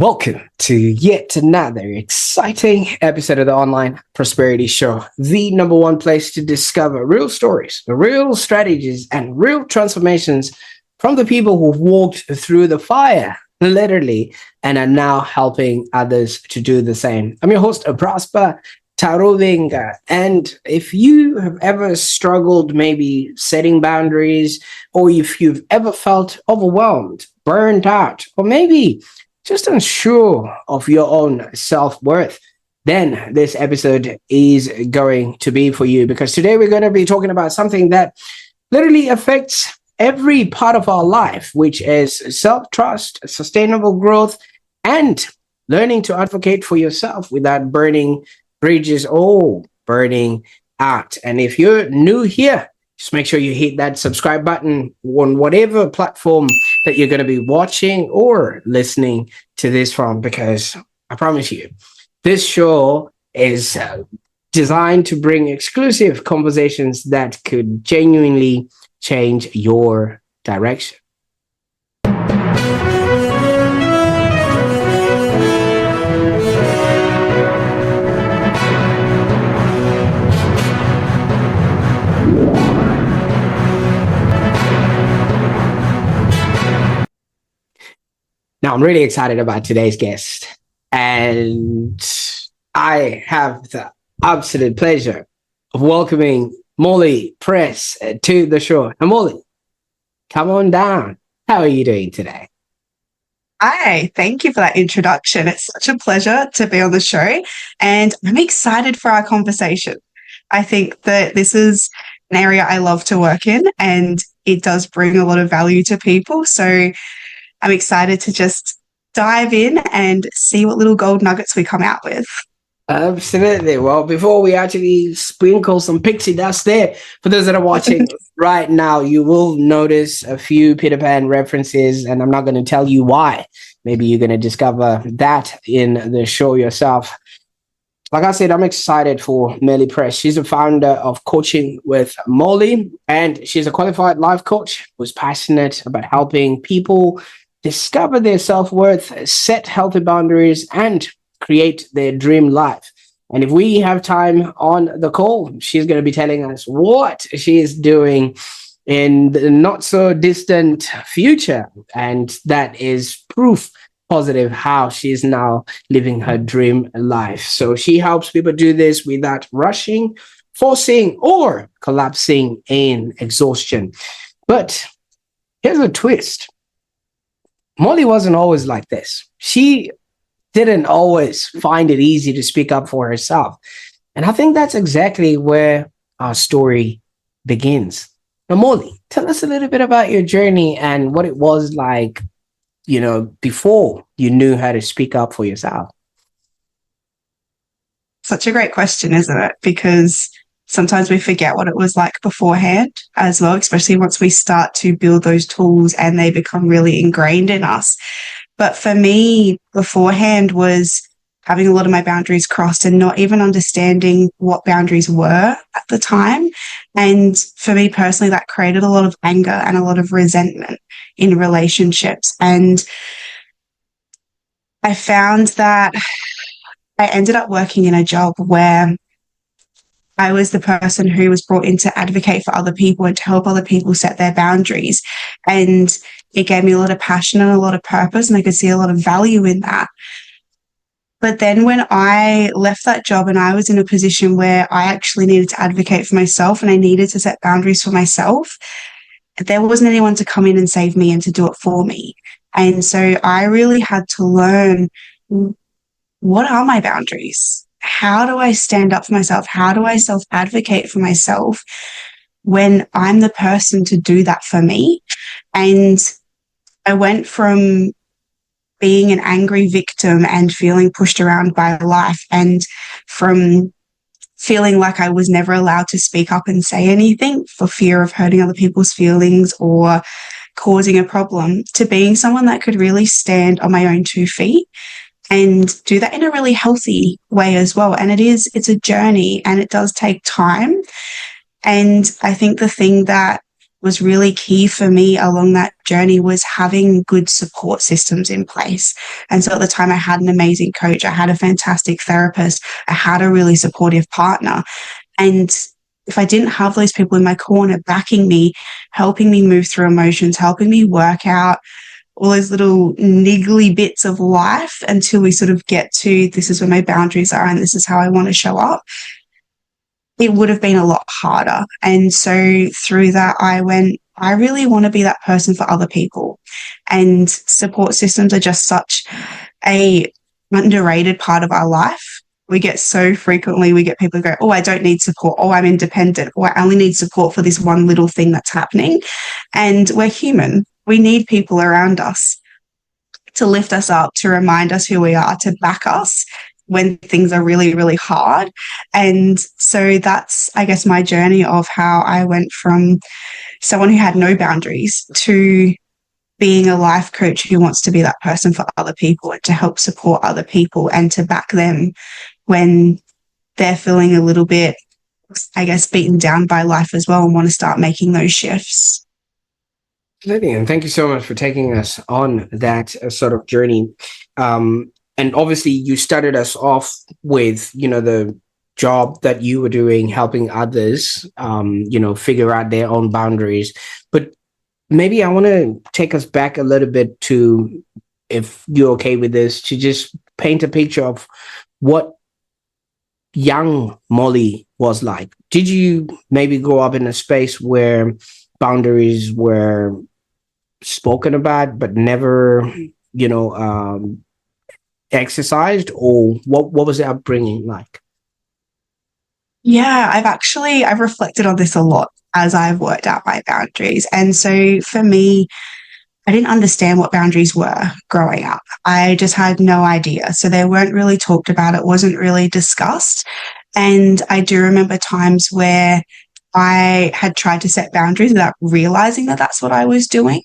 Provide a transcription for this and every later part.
Welcome to yet another exciting episode of the Online Prosperity Show, the number one place to discover real stories, real strategies, and real transformations from the people who've walked through the fire, literally, and are now helping others to do the same. I'm your host, Prosper Taruvinga, and if you have ever struggled maybe setting boundaries, or if you've ever felt overwhelmed, burned out, or maybe just unsure of your own self-worth, then this episode is going to be for you, because today we're going to be talking about something that literally affects every part of our life, which is self-trust, sustainable growth, and learning to advocate for yourself without burning bridges or burning out. And if you're new here, just make sure you hit that subscribe button on whatever platform that you're going to be watching or listening to this from, because I promise you, this show is designed to bring exclusive conversations that could genuinely change your direction. Now, I'm really excited about today's guest, and I have the absolute pleasure of welcoming Molly Press to the show. And Molly, come on down. How are you doing today? Hi, thank you for that introduction. It's such a pleasure to be on the show, and I'm excited for our conversation. I think that this is an area I love to work in, and it does bring a lot of value to people. So I'm excited to just dive in and see what little gold nuggets we come out with. Absolutely. Well, before we actually sprinkle some pixie dust there, for those that are watching right now, you will notice a few Peter Pan references, and I'm not going to tell you why. Maybe you're going to discover that in the show yourself. Like I said, I'm excited for Molly Press. She's a founder of Coaching with Molly, and she's a qualified life coach who's passionate about helping people discover their self-worth, set healthy boundaries, and create their dream life. And if we have time on the call, she's going to be telling us what she is doing in the not so distant future. And that is proof positive how she's now living her dream life. So she helps people do this without rushing, forcing, or collapsing in exhaustion. But here's a twist. Molly wasn't always like this. She didn't always find it easy to speak up for herself. And I think that's exactly where our story begins. Now, Molly, tell us a little bit about your journey and what it was like, before you knew how to speak up for yourself. Such a great question, isn't it? Because sometimes we forget what it was like beforehand as well, especially once we start to build those tools and they become really ingrained in us. But for me, beforehand was having a lot of my boundaries crossed and not even understanding what boundaries were at the time. And for me personally, that created a lot of anger and a lot of resentment in relationships. And I found that I ended up working in a job where I was the person who was brought in to advocate for other people and to help other people set their boundaries. And it gave me a lot of passion and a lot of purpose, and I could see a lot of value in that. But then when I left that job and I was in a position where I actually needed to advocate for myself and I needed to set boundaries for myself, there wasn't anyone to come in and save me and to do it for me. And so I really had to learn, what are my boundaries? How do I stand up for myself? How do I self-advocate for myself when I'm the person to do that for me? And I went from being an angry victim and feeling pushed around by life, and from feeling like I was never allowed to speak up and say anything for fear of hurting other people's feelings or causing a problem, to being someone that could really stand on my own 2 feet and do that in a really healthy way as well. And it's a journey, and it does take time. And I think the thing that was really key for me along that journey was having good support systems in place. And so at the time I had an amazing coach, I had a fantastic therapist, I had a really supportive partner. And if I didn't have those people in my corner backing me, helping me move through emotions, helping me work out all those little niggly bits of life until we sort of get to this is where my boundaries are and this is how I want to show up, it would have been a lot harder. And so through that, I really want to be that person for other people. And support systems are just such a underrated part of our life. We get people who go, oh, I don't need support. Oh, I'm independent. Or I only need support for this one little thing that's happening. And we're human. We need people around us to lift us up, to remind us who we are, to back us when things are really, really hard. And so that's, I guess, my journey of how I went from someone who had no boundaries to being a life coach who wants to be that person for other people and to help support other people and to back them when they're feeling a little bit, I guess, beaten down by life as well and want to start making those shifts. And thank you so much for taking us on that sort of journey. And obviously you started us off with, the job that you were doing, helping others, figure out their own boundaries. But maybe I want to take us back a little bit to, if you're okay with this, to just paint a picture of what young Molly was like. Did you maybe grow up in a space where boundaries were spoken about but never, exercised, or what was the upbringing like? Yeah, I've reflected on this a lot as I've worked out my boundaries. And so for me, I didn't understand what boundaries were growing up. I just had no idea. So they weren't really talked about. It wasn't really discussed. And I do remember times where I had tried to set boundaries without realizing that that's what I was doing.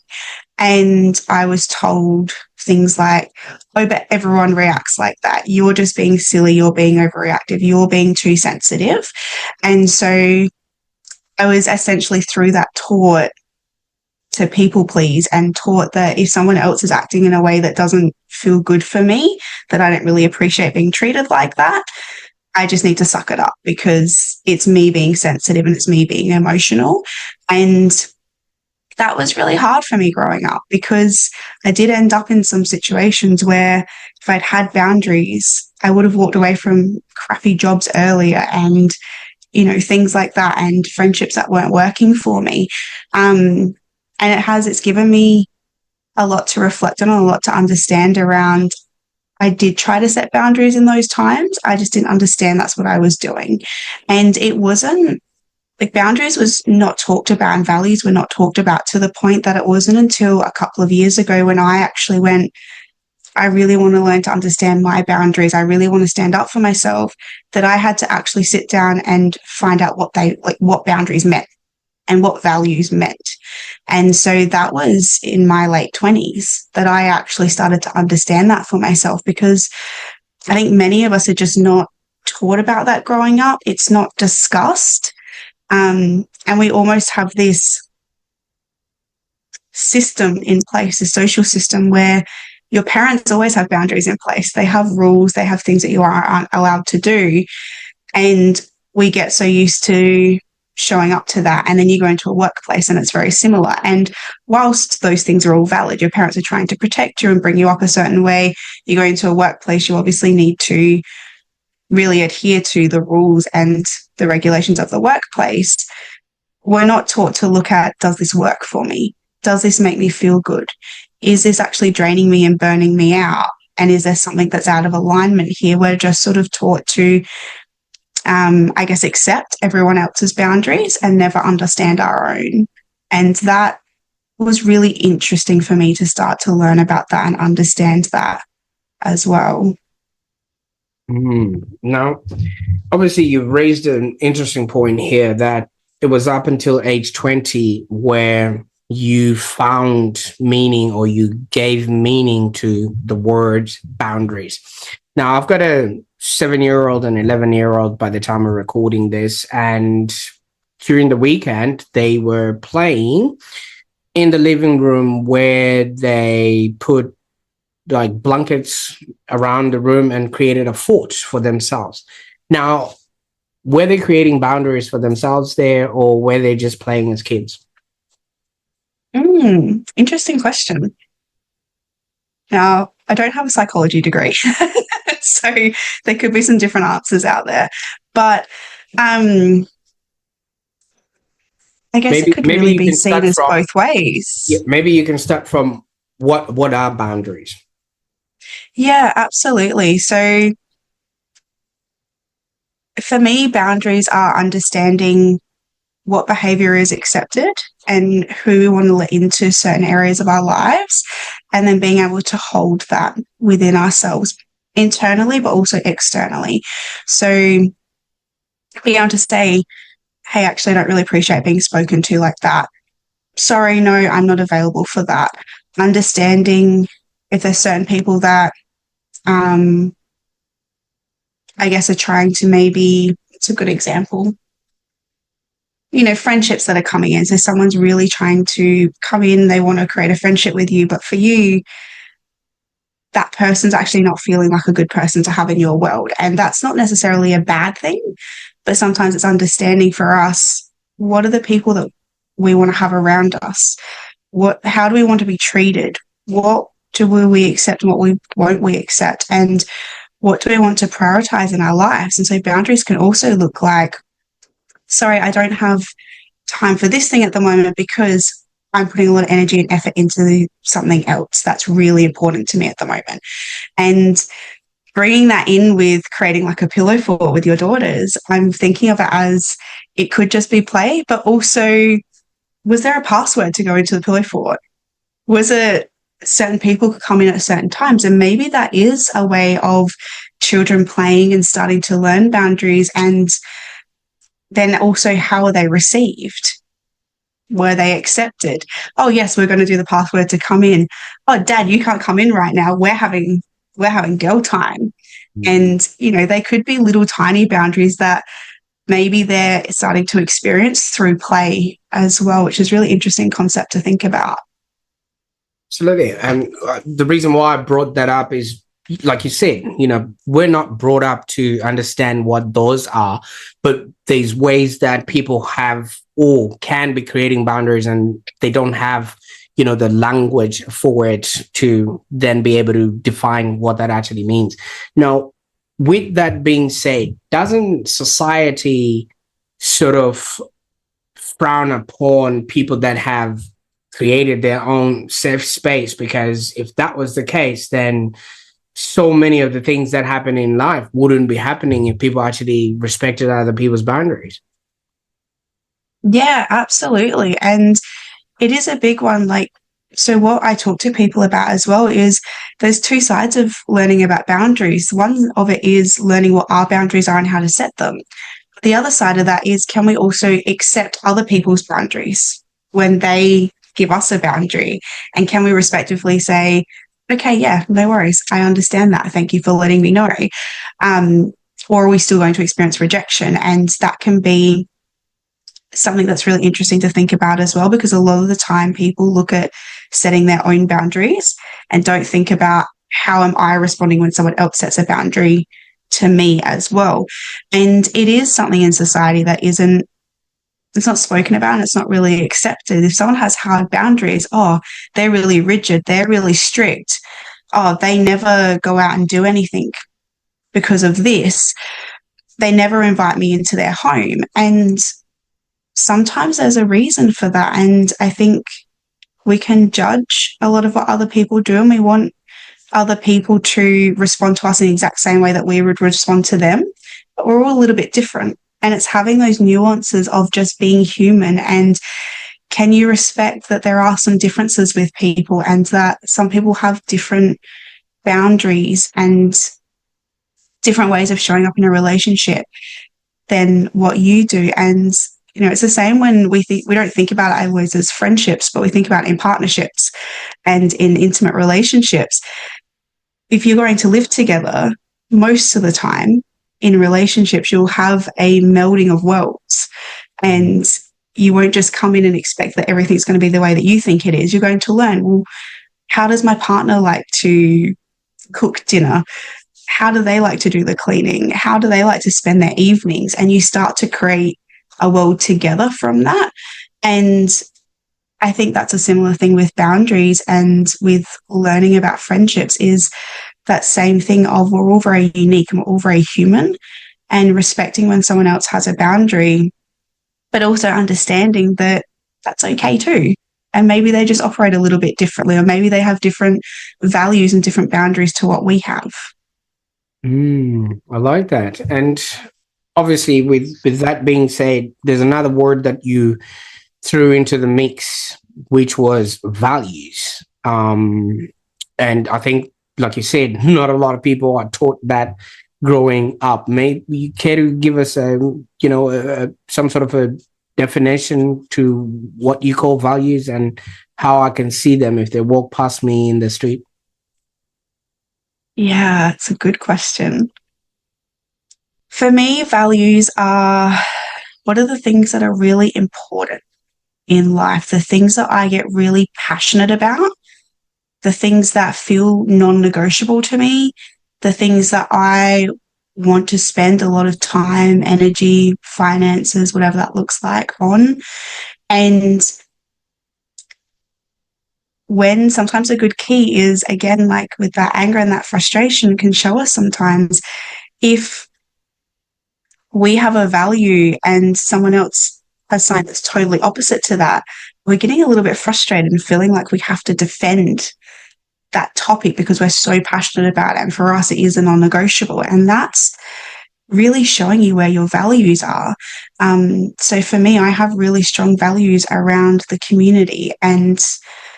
And I was told things like, oh, but everyone reacts like that. You're just being silly. You're being overreactive. You're being too sensitive. And so I was essentially through that taught to people please and taught that if someone else is acting in a way that doesn't feel good for me, that I don't really appreciate being treated like that. I just need to suck it up because it's me being sensitive and it's me being emotional. And that was really hard for me growing up because I did end up in some situations where if I'd had boundaries, I would have walked away from crappy jobs earlier and, things like that, and friendships that weren't working for me. And it's given me a lot to reflect on, a lot to understand around. I did try to set boundaries in those times. I just didn't understand that's what I was doing. And it wasn't like boundaries was not talked about and values were not talked about, to the point that it wasn't until a couple of years ago when I actually went, I really want to learn to understand my boundaries. I really want to stand up for myself, that I had to actually sit down and find out what boundaries meant and what values meant. And so that was in my late 20s that I actually started to understand that for myself, because I think many of us are just not taught about that growing up. It's not discussed. And we almost have this system in place, a social system where your parents always have boundaries in place. They have rules, they have things that you aren't allowed to do. And we get so used to showing up to that. And then you go into a workplace and it's very similar. And whilst those things are all valid, your parents are trying to protect you and bring you up a certain way. You go into a workplace, you obviously need to really adhere to the rules and the regulations of the workplace. We're not taught to look at, does this work for me? Does this make me feel good? Is this actually draining me and burning me out? And is there something that's out of alignment here? We're just sort of taught to, I guess, accept everyone else's boundaries and never understand our own. And that was really interesting for me to start to learn about that and understand that as well. Now, obviously, you've raised an interesting point here that it was up until age 20 where you found meaning, or you gave meaning to the word boundaries. Now, I've got a 7-year-old and 11-year-old by the time we're recording this, and during the weekend, they were playing in the living room where they put like blankets around the room and created a fort for themselves. Now, were they creating boundaries for themselves there, or were they just playing as kids? Interesting question. Now, I don't have a psychology degree, so there could be some different answers out there. But I guess it could Maybe really you be can seen start as from, both ways. maybe you can start from what are boundaries? Yeah, absolutely. So for me, boundaries are understanding what behavior is accepted and who we want to let into certain areas of our lives, and then being able to hold that within ourselves internally, but also externally. So being able to say, hey, actually, I don't really appreciate being spoken to like that. Sorry, no, I'm not available for that. Understanding if there's certain people that I guess are trying to maybe, it's a good example, friendships that are coming in. So someone's really trying to come in, they want to create a friendship with you, but for you, that person's actually not feeling like a good person to have in your world. And that's not necessarily a bad thing, but sometimes it's understanding for us, what are the people that we want to have around us? How do we want to be treated? What do we accept and what won't we accept? And what do we want to prioritize in our lives? And so boundaries can also look like, sorry, I don't have time for this thing at the moment because I'm putting a lot of energy and effort into something else that's really important to me at the moment. And bringing that in with creating like a pillow fort with your daughters, I'm thinking of it as it could just be play, but also, was there a password to go into the pillow fort? Was it certain people could come in at certain times? And maybe that is a way of children playing and starting to learn boundaries. And then also, how are they received? Were they accepted? Oh, yes, we're going to do the password to come in. Oh, Dad, you can't come in right now. We're having girl time. And, they could be little tiny boundaries that maybe they're starting to experience through play as well, which is really interesting concept to think about. Absolutely. And the reason why I brought that up is, like you said, we're not brought up to understand what those are, but there's ways that people have or can be creating boundaries, and they don't have, the language for it to then be able to define what that actually means. Now, with that being said, doesn't society sort of frown upon people that have created their own safe space? Because if that was the case, then so many of the things that happen in life wouldn't be happening if people actually respected other people's boundaries. Yeah, absolutely. And it is a big one. So what I talk to people about as well is there's two sides of learning about boundaries. One of it is learning what our boundaries are and how to set them. The other side of that is, can we also accept other people's boundaries when they give us a boundary? And can we respectively say, okay, yeah, no worries, I understand that. Thank you for letting me know. Or are we still going to experience rejection? And that can be something that's really interesting to think about as well, because a lot of the time people look at setting their own boundaries and don't think about, how am I responding when someone else sets a boundary to me as well? And it is something in society that it's not spoken about and it's not really accepted. If someone has hard boundaries, oh, they're really rigid, they're really strict, oh, they never go out and do anything because of this, they never invite me into their home. And sometimes there's a reason for that. And I think we can judge a lot of what other people do, and we want other people to respond to us in the exact same way that we would respond to them. But we're all a little bit different. And it's having those nuances of just being human. And can you respect that there are some differences with people, and that some people have different boundaries and different ways of showing up in a relationship than what you do? And it's the same when we don't think about it always as friendships, but we think about it in partnerships and in intimate relationships. If you're going to live together, most of the time in relationships, you'll have a melding of worlds. And you won't just come in and expect that everything's going to be the way that you think it is. You're going to learn, well, how does my partner like to cook dinner? How do they like to do the cleaning? How do they like to spend their evenings? And you start to create a world together from that. And I think that's a similar thing with boundaries and with learning about friendships, is that same thing of we're all very unique and we're all very human, and respecting when someone else has a boundary, but also understanding that that's okay too. And maybe they just operate a little bit differently, or maybe they have different values and different boundaries to what we have. I like that. And obviously, with that being said, there's another word that you threw into the mix, which was values. And I think, like you said, not a lot of people are taught that growing up. Maybe you care to give us some sort of a definition to what you call values and how I can see them if they walk past me in the street? Yeah, it's a good question. For me, values are, what are the things that are really important in life, the things that I get really passionate about, the things that feel non-negotiable to me, the things that I want to spend a lot of time, energy, finances, whatever that looks like, on. And when sometimes a good key is, again, like with that anger and that frustration can show us sometimes, if we have a value and someone else has something that's totally opposite to that, we're getting a little bit frustrated and feeling like we have to defend that topic because we're so passionate about it. And for us, it is a non-negotiable. And that's really showing you where your values are. So for me, I have really strong values around the community. And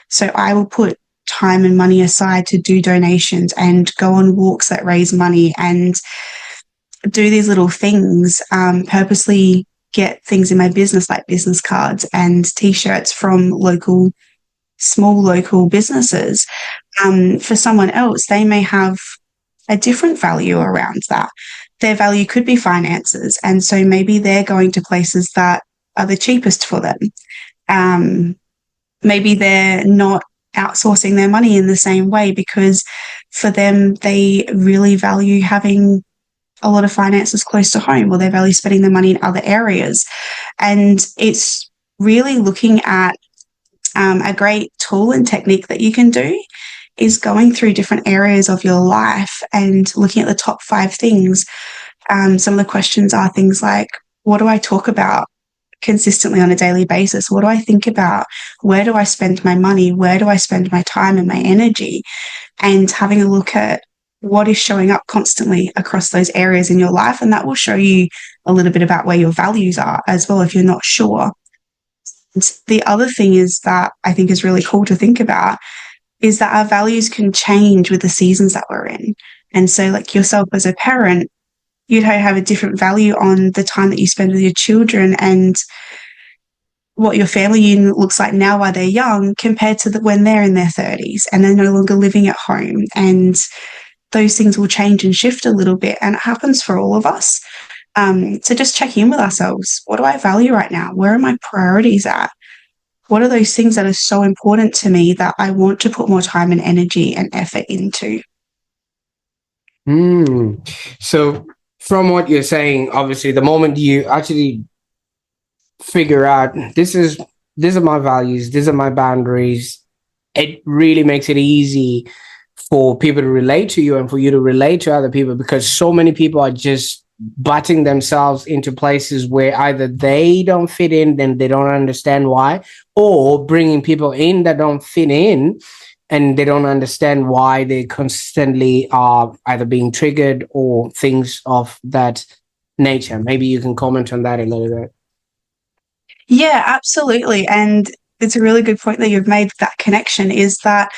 so I will put time and money aside to do donations and go on walks that raise money and do these little things, purposely get things in my business like business cards and T-shirts from small local businesses. For someone else, they may have a different value around that. Their value could be finances. And so maybe they're going to places that are the cheapest for them. Maybe they're not outsourcing their money in the same way because for them, they really value having a lot of finances close to home, or they value spending their money in other areas. And it's really looking at a great tool and technique that you can do is going through different areas of your life and looking at the top 5 things. Some of the questions are things like, what do I talk about consistently on a daily basis? What do I think about? Where do I spend my money? Where do I spend my time and my energy? And having a look at what is showing up constantly across those areas in your life. And that will show you a little bit about where your values are as well if you're not sure. And the other thing is that I think is really cool to think about is that our values can change with the seasons that we're in. And so like yourself as a parent, you'd have a different value on the time that you spend with your children and what your family unit looks like now while they're young compared to when they're in their 30s and they're no longer living at home. And those things will change and shift a little bit, and it happens for all of us. So just check in with ourselves. What do I value right now? Where are my priorities at? What are those things that are so important to me that I want to put more time and energy and effort into? So from what you're saying, obviously, the moment you actually figure out these are my values, these are my boundaries, it really makes it easy for people to relate to you and for you to relate to other people, because so many people are just butting themselves into places where either they don't fit in, then they don't understand why, or bringing people in that don't fit in and they don't understand why they constantly are either being triggered or things of that nature. Maybe you can comment on that a little bit. Yeah, absolutely. And it's a really good point that you've made, that connection is that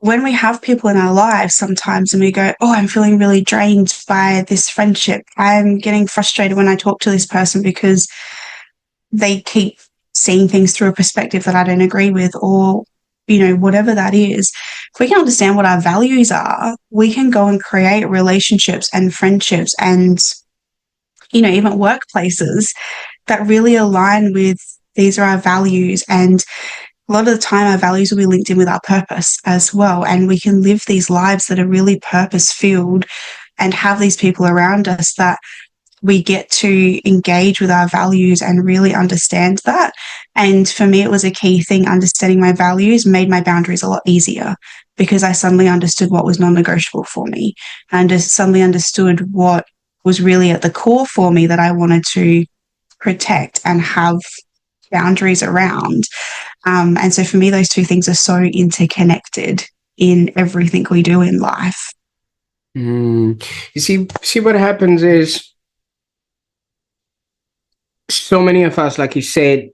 when we have people in our lives sometimes and we go, oh, I'm feeling really drained by this friendship. I'm getting frustrated when I talk to this person because they keep seeing things through a perspective that I don't agree with, or, whatever that is. If we can understand what our values are, we can go and create relationships and friendships and, even workplaces that really align with, these are our values, and a lot of the time our values will be linked in with our purpose as well, and we can live these lives that are really purpose-filled and have these people around us that we get to engage with our values and really understand that. And for me, it was a key thing. Understanding my values made my boundaries a lot easier, because I suddenly understood what was non-negotiable for me, and just suddenly understood what was really at the core for me that I wanted to protect and have boundaries around. And so for me, those two things are so interconnected in everything we do in life. You see what happens is, so many of us, like you said,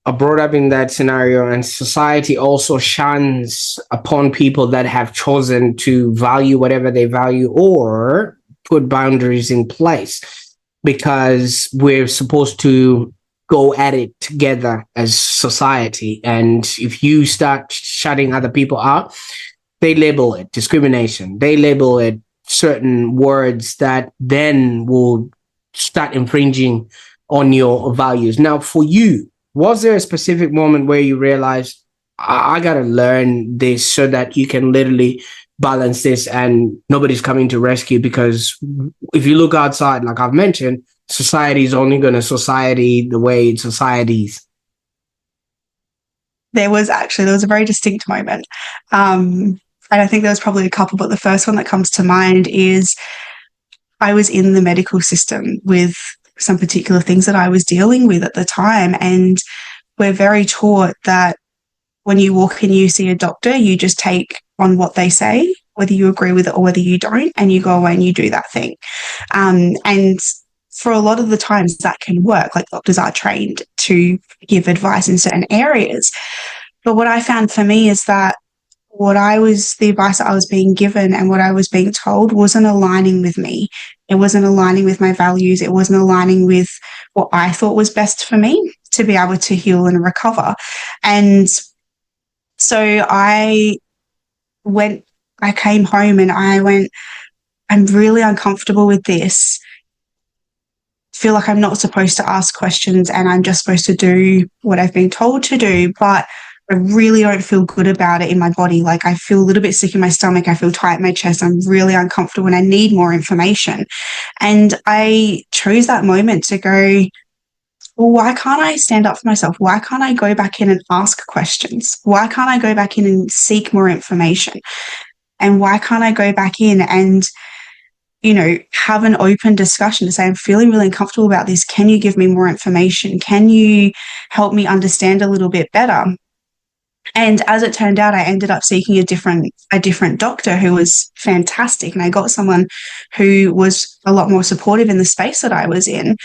are brought up in that scenario, and society also shuns upon people that have chosen to value whatever they value or put boundaries in place, because we're supposed to go at it together as society. And if you start shutting other people out, they label it discrimination. They label it certain words that then will start infringing on your values. Now, for you, was there a specific moment where you realized, I got to learn this so that you can literally balance this and nobody's coming to rescue? Because if you look outside, like I've mentioned, society is only going to society the way societies. There was a very distinct moment. And I think there was probably a couple, but the first one that comes to mind is I was in the medical system with some particular things that I was dealing with at the time. And we're very taught that when you walk in, you see a doctor, you just take on what they say, whether you agree with it or whether you don't, and you go away and you do that thing. And for a lot of the times that can work. Like, doctors are trained to give advice in certain areas. But what I found for me is that the advice that I was being given and what I was being told wasn't aligning with me. It wasn't aligning with my values. It wasn't aligning with what I thought was best for me to be able to heal and recover. And so I came home and I went, I'm really uncomfortable with this. Feel like I'm not supposed to ask questions and I'm just supposed to do what I've been told to do, but I really don't feel good about it in my body. Like, I feel a little bit sick in my stomach. I feel tight in my chest. I'm really uncomfortable and I need more information. And I chose that moment to go, well, why can't I stand up for myself? Why can't I go back in and ask questions? Why can't I go back in and seek more information? And why can't I go back in and, have an open discussion to say, I'm feeling really uncomfortable about this. Can you give me more information? Can you help me understand a little bit better? And as it turned out, I ended up seeking a different doctor who was fantastic. And I got someone who was a lot more supportive in the space that I was in.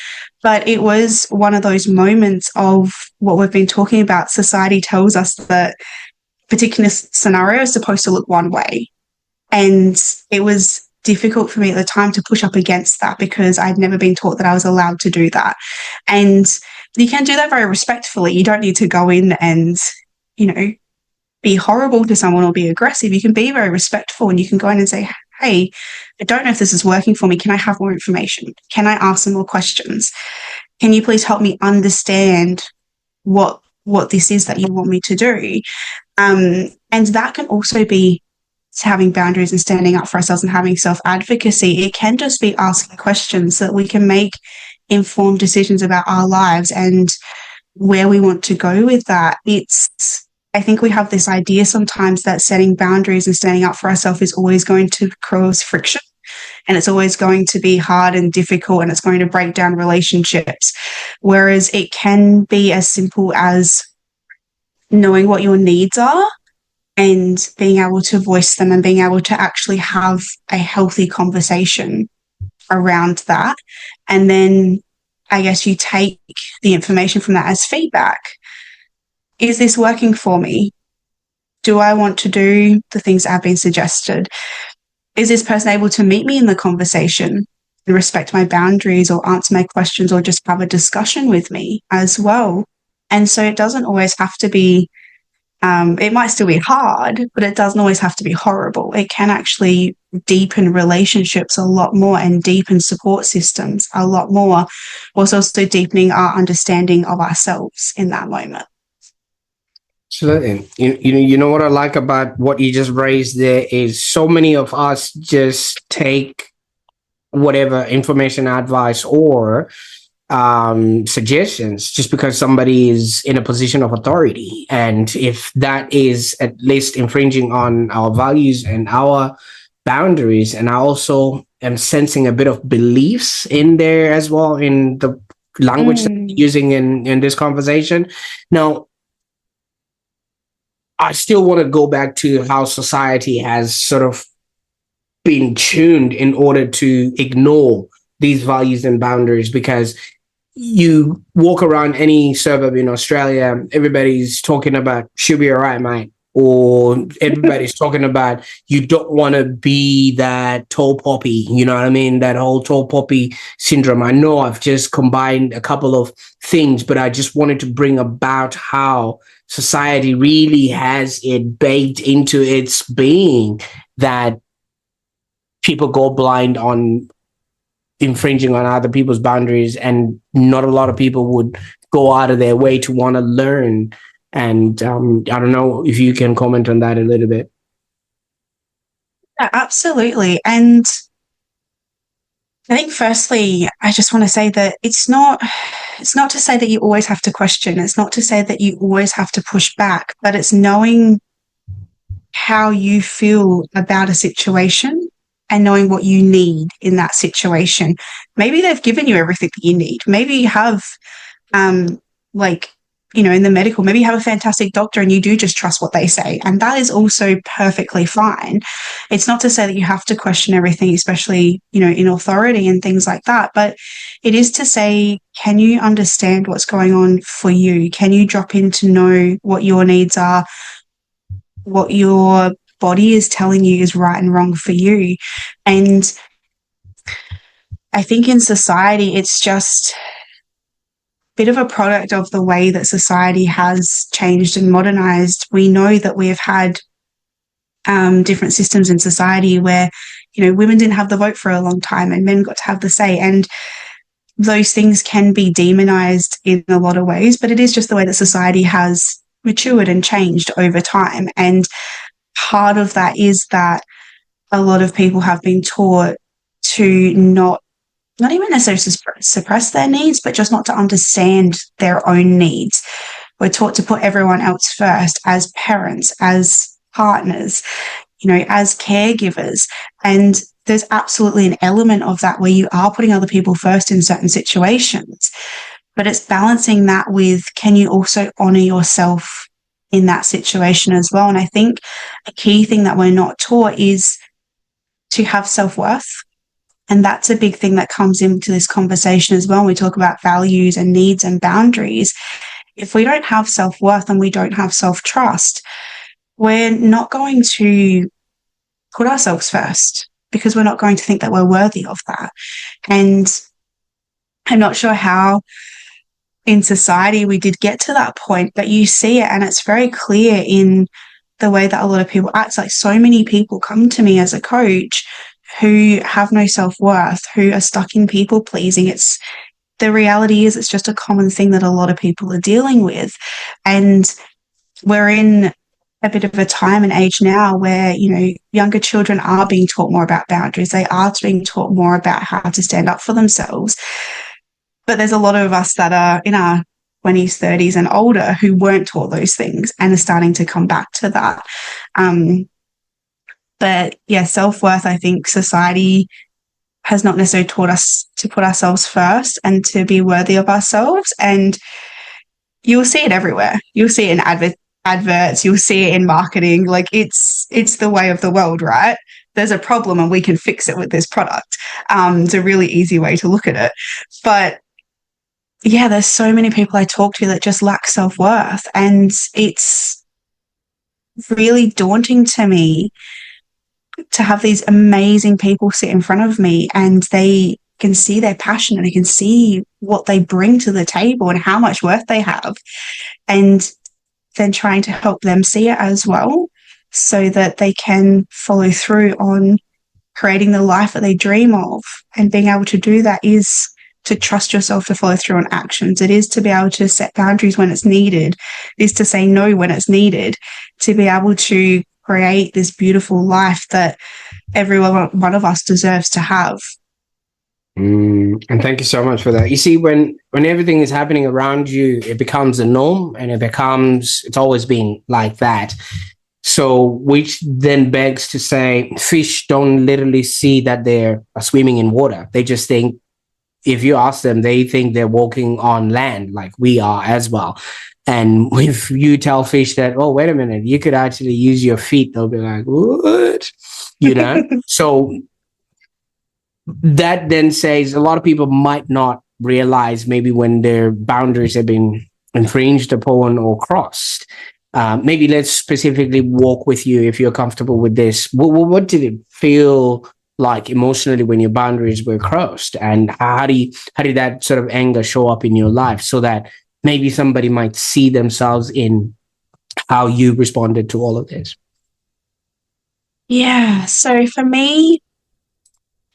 But it was one of those moments of what we've been talking about. Society tells us that a particular scenario is supposed to look one way. And it was difficult for me at the time to push up against that, because I'd never been taught that I was allowed to do that. And you can do that very respectfully. You don't need to go in and, be horrible to someone or be aggressive. You can be very respectful and you can go in and say, hey, I don't know if this is working for me. Can I have more information? Can I ask some more questions? Can you please help me understand what this is that you want me to do? And that can also be having boundaries and standing up for ourselves and having self-advocacy. It can just be asking questions so that we can make informed decisions about our lives and where we want to go with that. I think we have this idea sometimes that setting boundaries and standing up for ourselves is always going to cause friction, and it's always going to be hard and difficult, and it's going to break down relationships. Whereas it can be as simple as knowing what your needs are and being able to voice them and being able to actually have a healthy conversation around that. And then I guess you take the information from that as feedback. Is this working for me? Do I want to do the things that have been suggested? Is this person able to meet me in the conversation and respect my boundaries or answer my questions or just have a discussion with me as well? And so it doesn't always have to be It might still be hard, but it doesn't always have to be horrible. It can actually deepen relationships a lot more and deepen support systems a lot more, whilst also deepening our understanding of ourselves in that moment. Absolutely. You know what I like about what you just raised there is so many of us just take whatever information, advice, or suggestions just because somebody is in a position of authority. And if that is at least infringing on our values and our boundaries, and I also am sensing a bit of beliefs in there as well in the language that we're using in this conversation. Now, I still want to go back to how society has sort of been tuned in order to ignore these values and boundaries, because you walk around any suburb in Australia, everybody's talking about "should be all right, mate," or everybody's talking about you don't want to be that tall poppy. You know what I mean? That whole tall poppy syndrome. I know I've just combined a couple of things, but I just wanted to bring about how society really has it baked into its being that people go blind on infringing on other people's boundaries, and not a lot of people would go out of their way to want to learn. And I don't know if you can comment on that a little bit. Yeah, absolutely. And I think firstly, I just want to say that it's not to say that you always have to question. It's not to say that you always have to push back, but it's knowing how you feel about a situation and knowing what you need in that situation. Maybe they've given you everything that you need. Maybe you have, in the medical, maybe you have a fantastic doctor and you do just trust what they say. And that is also perfectly fine. It's not to say that you have to question everything, especially, in authority and things like that. But it is to say, can you understand what's going on for you? Can you drop in to know what your needs are, what your body is telling you is right and wrong for you? And I think in society, it's just bit of a product of the way that society has changed and modernized. We know that we have had different systems in society where, women didn't have the vote for a long time and men got to have the say. And those things can be demonized in a lot of ways, but it is just the way that society has matured and changed over time. And part of that is that a lot of people have been taught to not even necessarily suppress their needs, but just not to understand their own needs. We're taught to put everyone else first as parents, as partners, as caregivers. And there's absolutely an element of that where you are putting other people first in certain situations. But it's balancing that with, can you also honor yourself in that situation as well? And I think a key thing that we're not taught is to have self-worth. And that's a big thing that comes into this conversation as well. When we talk about values and needs and boundaries, if we don't have self-worth and we don't have self-trust, we're not going to put ourselves first because we're not going to think that we're worthy of that. And I'm not sure how in society we did get to that point, but you see it and it's very clear in the way that a lot of people act. Like, so many people come to me as a coach who have no self-worth, who are stuck in people pleasing. The reality is it's just a common thing that a lot of people are dealing with. And we're in a bit of a time and age now where, younger children are being taught more about boundaries. They are being taught more about how to stand up for themselves. But there's a lot of us that are in our 20s, 30s and older who weren't taught those things and are starting to come back to that. But yeah, self-worth, I think society has not necessarily taught us to put ourselves first and to be worthy of ourselves. And you'll see it everywhere. You'll see it in adverts, you'll see it in marketing. Like, it's the way of the world, right? There's a problem and we can fix it with this product. It's a really easy way to look at it. But yeah, there's so many people I talk to that just lack self-worth. And it's really daunting to me to have these amazing people sit in front of me and they can see their passion and they can see what they bring to the table and how much worth they have. And then trying to help them see it as well, so that they can follow through on creating the life that they dream of. And being able to do that is to trust yourself to follow through on actions. It is to be able to set boundaries when it's needed. It is to say no when it's needed, to be able to create this beautiful life that every one of us deserves to have. And thank you so much for that. You see, when everything is happening around you, it becomes a norm, and it's always been like that. So, which then begs to say, fish don't literally see that they're swimming in water. They just think, if you ask them, they think they're walking on land like we are as well. And if you tell fish that, oh, wait a minute, you could actually use your feet, they'll be like, what? So that then says a lot of people might not realize maybe when their boundaries have been infringed upon or crossed. Maybe let's specifically walk with you if you're comfortable with this. What did it feel like emotionally when your boundaries were crossed, and how did that sort of anger show up in your life, so that maybe somebody might see themselves in how you responded to all of this? Yeah. So for me,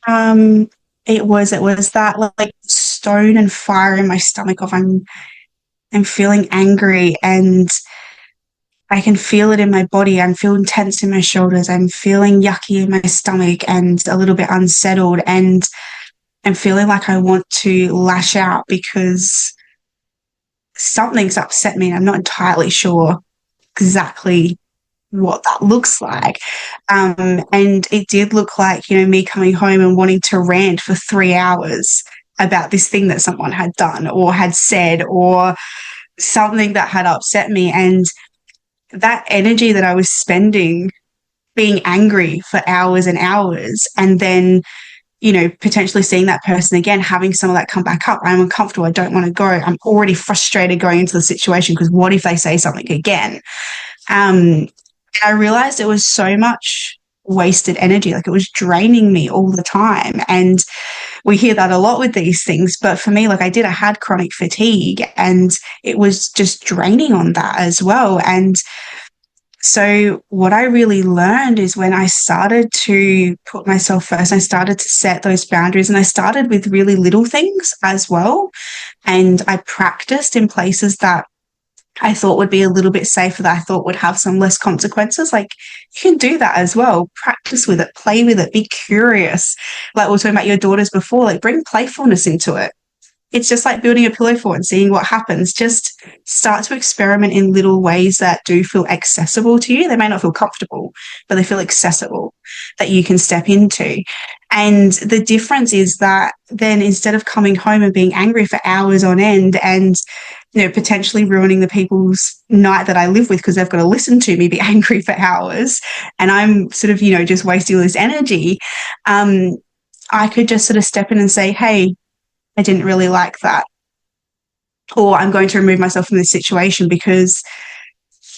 it was that like stone and fire in my stomach of I'm feeling angry, and I can feel it in my body. I'm feeling tense in my shoulders. I'm feeling yucky in my stomach and a little bit unsettled, and I'm feeling like I want to lash out because something's upset me, and I'm not entirely sure exactly what that looks like. And it did look like, me coming home and wanting to rant for 3 hours about this thing that someone had done or had said, or something that had upset me. And that energy that I was spending being angry for hours and hours, and then, potentially seeing that person again, having some of that come back up. I'm uncomfortable. I don't want to go. I'm already frustrated going into the situation because what if they say something again? I realized it was so much wasted energy. Like, it was draining me all the time. And we hear that a lot with these things. But for me, I had chronic fatigue, and it was just draining on that as well. And so what I really learned is when I started to put myself first, I started to set those boundaries, and I started with really little things as well. And I practiced in places that I thought would be a little bit safer, that I thought would have some less consequences. Like, you can do that as well. Practice with it, play with it, be curious. Like we were talking about your daughters before, bring playfulness into it. It's just like building a pillow fort and seeing what happens. Just start to experiment in little ways that do feel accessible to you. They may not feel comfortable, but they feel accessible, that you can step into. And the difference is that then, instead of coming home and being angry for hours on end and, potentially ruining the people's night that I live with because they've got to listen to me be angry for hours, and I'm sort of, just wasting all this energy, I could just sort of step in and say, hey, I didn't really like that. Or I'm going to remove myself from this situation because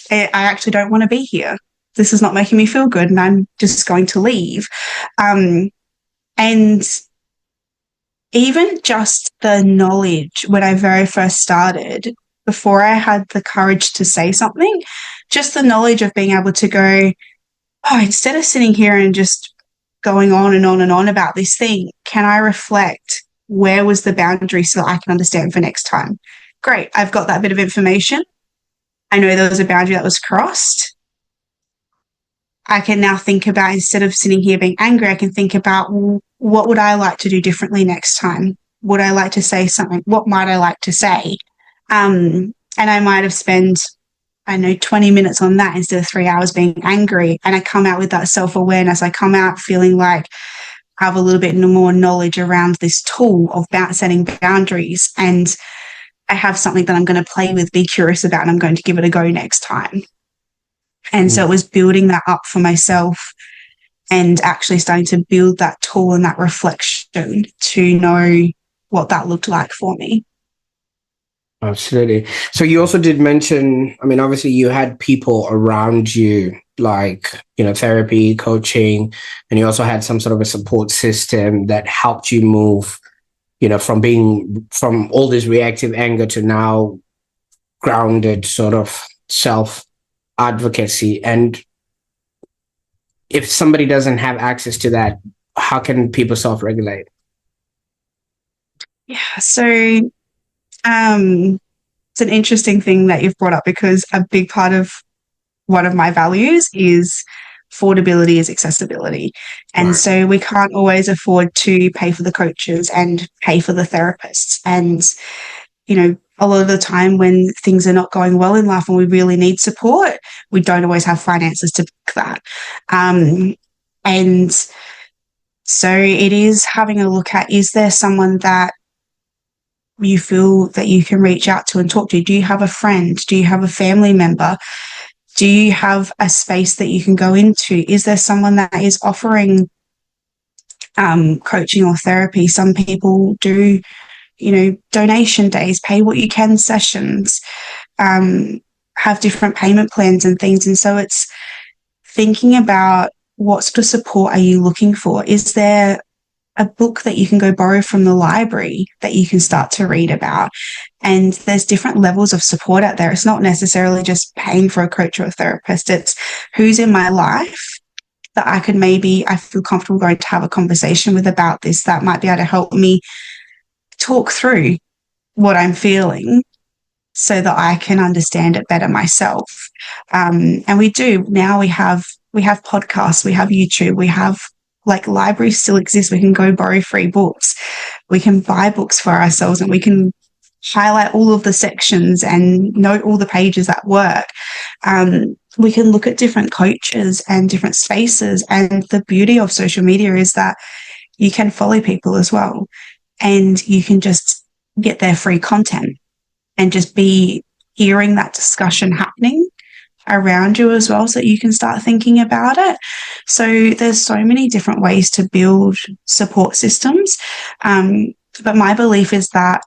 I actually don't want to be here. This is not making me feel good, and I'm just going to leave. And even just the knowledge when I very first started, before I had the courage to say something, just the knowledge of being able to go, oh, instead of sitting here and just going on and on and on about this thing, can I reflect? Where was the boundary so that I can understand for next time? Great. I've got that bit of information. I know there was a boundary that was crossed. I can now think about, instead of sitting here being angry, I can think about, well, what would I like to do differently next time? Would I like to say something? What might I like to say? And I might have spent, 20 minutes on that instead of 3 hours being angry. And I come out with that self-awareness. I come out feeling like I have a little bit more knowledge around this tool of setting boundaries, and I have something that I'm going to play with, be curious about, and I'm going to give it a go next time. And so it was building that up for myself and actually starting to build that tool and that reflection to know what that looked like for me. Absolutely. So you also did mention, obviously you had people around you, like, therapy, coaching, and you also had some sort of a support system that helped you move, from all this reactive anger to now grounded, sort of self advocacy? And if somebody doesn't have access to that, how can people self regulate? Yeah. So it's an interesting thing that you've brought up, because a big part of one of my values is affordability is accessibility. And Right. so we can't always afford to pay for the coaches and pay for the therapists. And, you know, a lot of the time when things are not going well in life and we really need support, we don't always have finances to pick that. And so it is having a look at, is there someone that you feel that you can reach out to and talk to? Do you have a friend? Do you have a family member? Do you have a space that you can go into? Is there someone that is offering coaching or therapy? Some people do, you know, donation days, pay what you can sessions, have different payment plans and things. And so it's thinking about, what sort of support are you looking for? Is there a book that you can go borrow from the library that you can start to read about? And there's different levels of support out there. It's not necessarily just paying for a coach or a therapist. It's who's in my life that I feel comfortable going to have a conversation with about this, that might be able to help me talk through what I'm feeling so that I can understand it better myself. And we do now. We have podcasts, we have YouTube, we have, like, libraries still exist. We can go borrow free books. We can buy books for ourselves, and we can highlight all of the sections and note all the pages at work. We can look at different coaches and different spaces. And the beauty of social media is that you can follow people as well, and you can just get their free content and just be hearing that discussion happening around you as well, so that you can start thinking about it. So there's so many different ways to build support systems. But my belief is that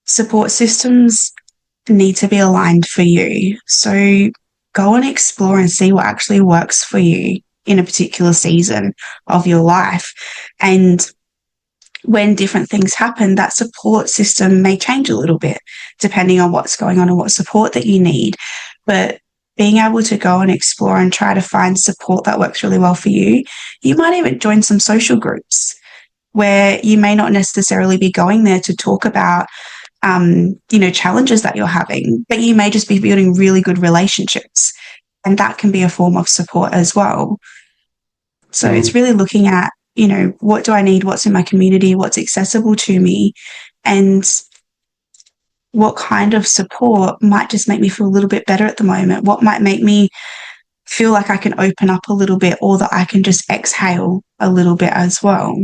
support systems need to be aligned for you. So go and explore and see what actually works for you in a particular season of your life. And when different things happen, that support system may change a little bit depending on what's going on and what support that you need. But being able to go and explore and try to find support that works really well for you. You might even join some social groups where you may not necessarily be going there to talk about, challenges that you're having, but you may just be building really good relationships. And that can be a form of support as well. So it's really looking at, what do I need? What's in my community? What's accessible to me? And what kind of support might just make me feel a little bit better at the moment? What might make me feel like I can open up a little bit, or that I can just exhale a little bit as well?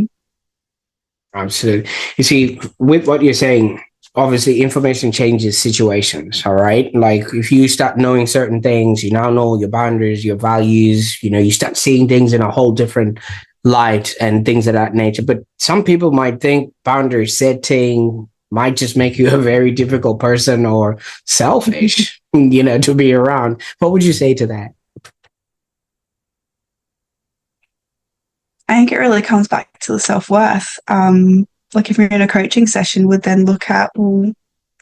Absolutely. You see, with what you're saying, obviously information changes situations, all right? Like if you start knowing certain things, you now know your boundaries, your values, you start seeing things in a whole different light and things of that nature. But some people might think boundary setting might just make you a very difficult person or selfish, to be around. What would you say to that? I think it really comes back to the self-worth. Like if you're in a coaching session, would then look at, well,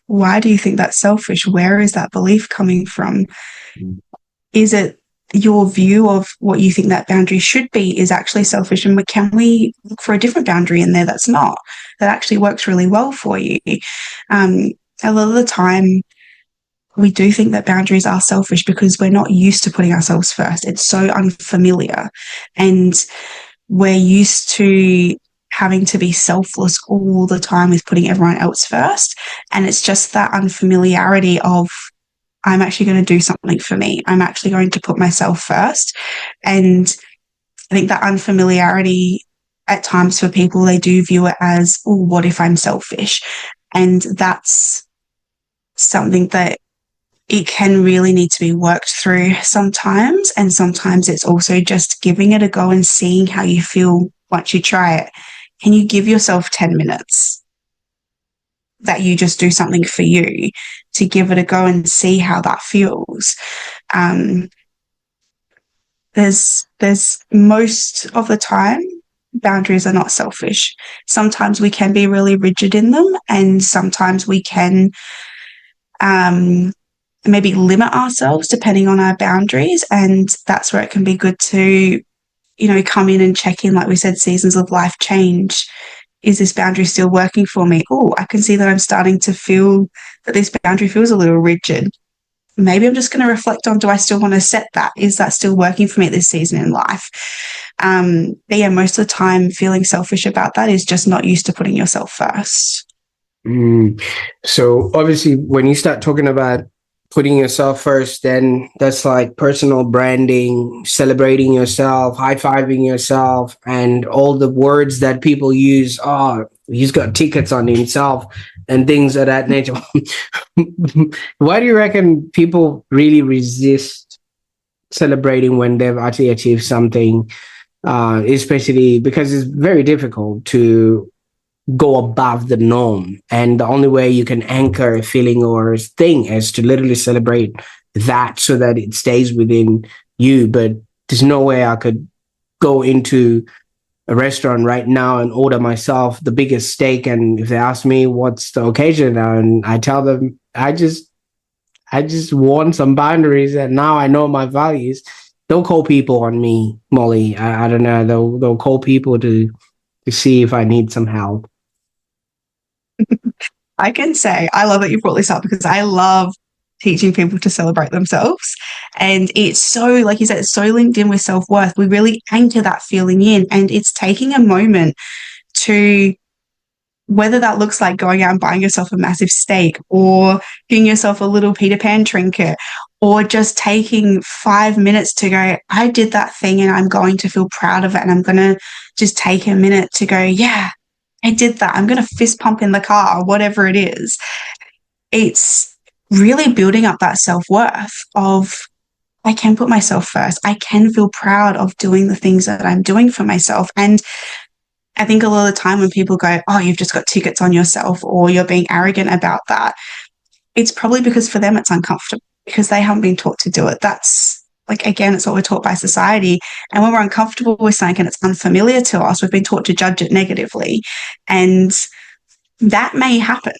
why do you think that's selfish? Where is that belief coming from? Is it your view of what you think that boundary should be is actually selfish? And can we look for a different boundary in there that's not, that actually works really well for you? A lot of the time, we do think that boundaries are selfish because we're not used to putting ourselves first. It's so unfamiliar. And we're used to having to be selfless all the time with putting everyone else first. And it's just that unfamiliarity of, I'm actually going to do something for me. I'm actually going to put myself first. And I think that unfamiliarity at times for people, they do view it as, oh, what if I'm selfish? And that's something that it can really need to be worked through sometimes. And sometimes it's also just giving it a go and seeing how you feel once you try it. Can you give yourself 10 minutes that you just do something for you to give it a go and see how that feels? There's most of the time, boundaries are not selfish. Sometimes we can be really rigid in them, and sometimes we can maybe limit ourselves depending on our boundaries. And that's where it can be good to, come in and check in. Like we said, seasons of life change. Is this boundary still working for me? Oh, I can see that I'm starting to feel that this boundary feels a little rigid. Maybe I'm just going to reflect on, do I still want to set that? Is that still working for me at this season in life? But yeah, most of the time feeling selfish about that is just not used to putting yourself first. So obviously when you start talking about putting yourself first, then that's like personal branding, celebrating yourself, high-fiving yourself, and all the words that people use. Oh, he's got tickets on himself and things of that nature. Why do you reckon people really resist celebrating when they've actually achieved something? Especially because it's very difficult to go above the norm. And the only way you can anchor a feeling or a thing is to literally celebrate that so that it stays within you. But there's no way I could go into a restaurant right now and order myself the biggest steak. And if they ask me what's the occasion, and I tell them, I just want some boundaries and now I know my values. They'll call people on me, Molly. I don't know. They'll call people to see if I need some help. I can say I love that you brought this up because I love teaching people to celebrate themselves. And it's so, like you said, it's so linked in with self-worth. We really anchor that feeling in, and it's taking a moment to, whether that looks like going out and buying yourself a massive steak or getting yourself a little Peter Pan trinket, or just taking 5 minutes to go, I did that thing and I'm going to feel proud of it. And I'm going to just take a minute to go, yeah, I did that. I'm going to fist pump in the car, or whatever it is. It's really building up that self-worth of, I can put myself first. I can feel proud of doing the things that I'm doing for myself. And I think a lot of the time when people go, oh, you've just got tickets on yourself, or you're being arrogant about that, it's probably because for them it's uncomfortable because they haven't been taught to do it. That's, like, again, it's what we're taught by society. And when we're uncomfortable with something and it's unfamiliar to us, we've been taught to judge it negatively. And that may happen.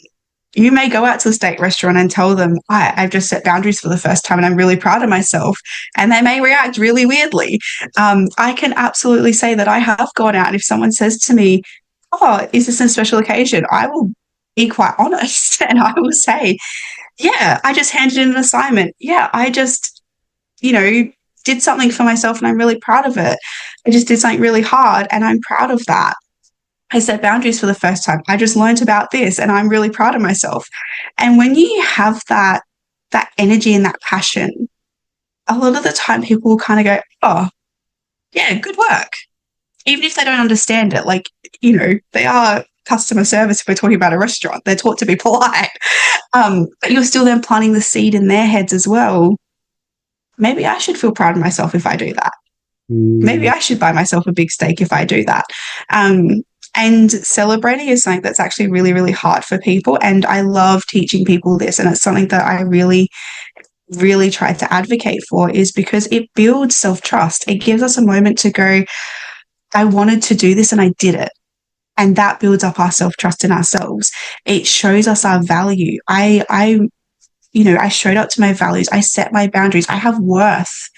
You may go out to a steak restaurant and tell them, I've just set boundaries for the first time and I'm really proud of myself. And they may react really weirdly. I can absolutely say that I have gone out, and if someone says to me, oh, is this a special occasion? I will be quite honest and I will say, yeah, I just handed in an assignment. Yeah, I just, did something for myself and I'm really proud of it. I just did something really hard and I'm proud of that. I set boundaries for the first time. I just learned about this and I'm really proud of myself. And when you have that energy and that passion, a lot of the time people will kind of go, oh, yeah, good work. Even if they don't understand it, like, they are customer service. If we're talking about a restaurant, they're taught to be polite. But you're still then planting the seed in their heads as well. Maybe I should feel proud of myself if I do that. Maybe I should buy myself a big steak if I do that. And celebrating is something that's actually really, really hard for people. And I love teaching people this. And it's something that I really, really try to advocate for, is because it builds self-trust. It gives us a moment to go, I wanted to do this and I did it. And that builds up our self-trust in ourselves. It shows us our value. I showed up to my values. I set my boundaries. I have worth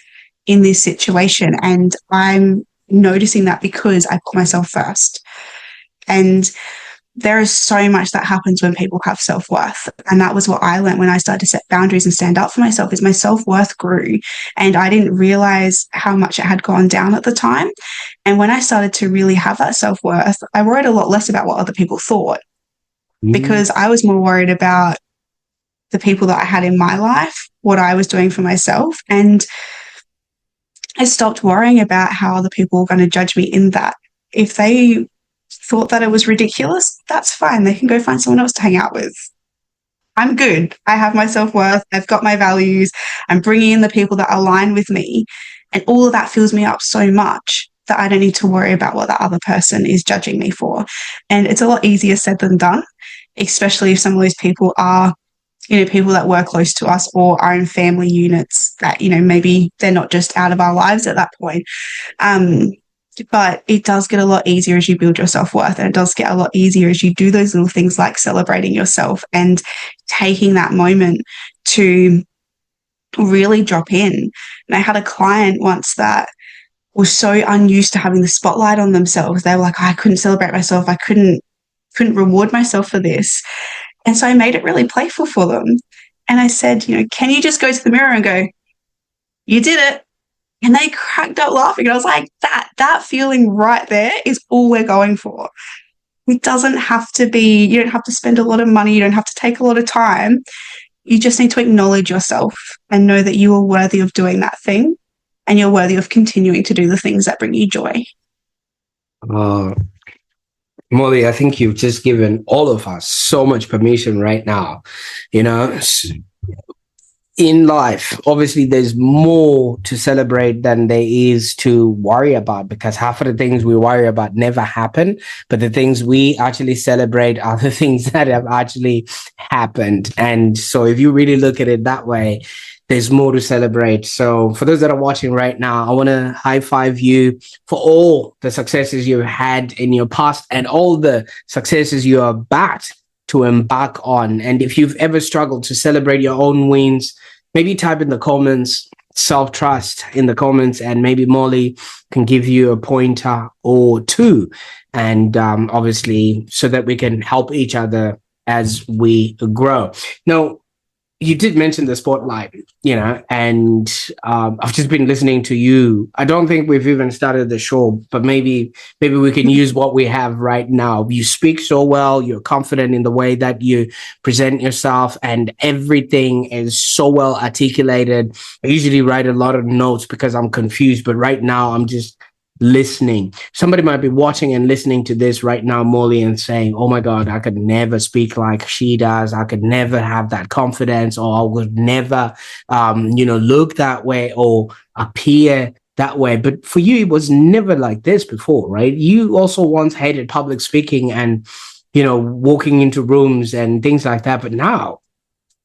in this situation. And I'm noticing that because I put myself first. And there is so much that happens when people have self-worth. And that was what I learned when I started to set boundaries and stand up for myself, is my self-worth grew. And I didn't realize how much it had gone down at the time. And when I started to really have that self-worth, I worried a lot less about what other people thought, because I was more worried about the people that I had in my life, what I was doing for myself. And I stopped worrying about how other people were going to judge me in that. If they thought that it was ridiculous, that's fine. They can go find someone else to hang out with. I'm good. I have my self-worth. I've got my values. I'm bringing in the people that align with me. And all of that fills me up so much that I don't need to worry about what that other person is judging me for. And it's a lot easier said than done, especially if some of those people are, people that were close to us or are in family units that, maybe they're not just out of our lives at that point. But it does get a lot easier as you build your self-worth, and it does get a lot easier as you do those little things like celebrating yourself and taking that moment to really drop in. And I had a client once that was so unused to having the spotlight on themselves. They were like, I couldn't celebrate myself. I couldn't reward myself for this. And so I made it really playful for them. And I said, can you just go to the mirror and go, you did it? And they cracked up laughing. And I was like, that feeling right there is all we're going for. It doesn't have to be, you don't have to spend a lot of money. You don't have to take a lot of time. You just need to acknowledge yourself and know that you are worthy of doing that thing, and you're worthy of continuing to do the things that bring you joy. Molly, I think you've just given all of us so much permission right now. In life, obviously, there's more to celebrate than there is to worry about, because half of the things we worry about never happen. But the things we actually celebrate are the things that have actually happened. And so if you really look at it that way, there's more to celebrate. So for those that are watching right now, I want to high five you for all the successes you've had in your past and all the successes you are about to embark on. And if you've ever struggled to celebrate your own wins, maybe type in the comments self-trust in the comments, and maybe Molly can give you a pointer or two. And obviously, so that we can help each other as we grow. Now, you did mention the spotlight, and I've just been listening to you. I don't think we've even started the show, but maybe we can use what we have right now. You speak so well. You're confident in the way that you present yourself, and everything is so well articulated. I usually write a lot of notes because I'm confused, but right now I'm just listening. Somebody might be watching and listening to this right now, Molly, and saying, oh my God, I could never speak like she does. I could never have that confidence, or I would never, look that way or appear that way. But for you, it was never like this before, right? You also once hated public speaking and, walking into rooms and things like that. But now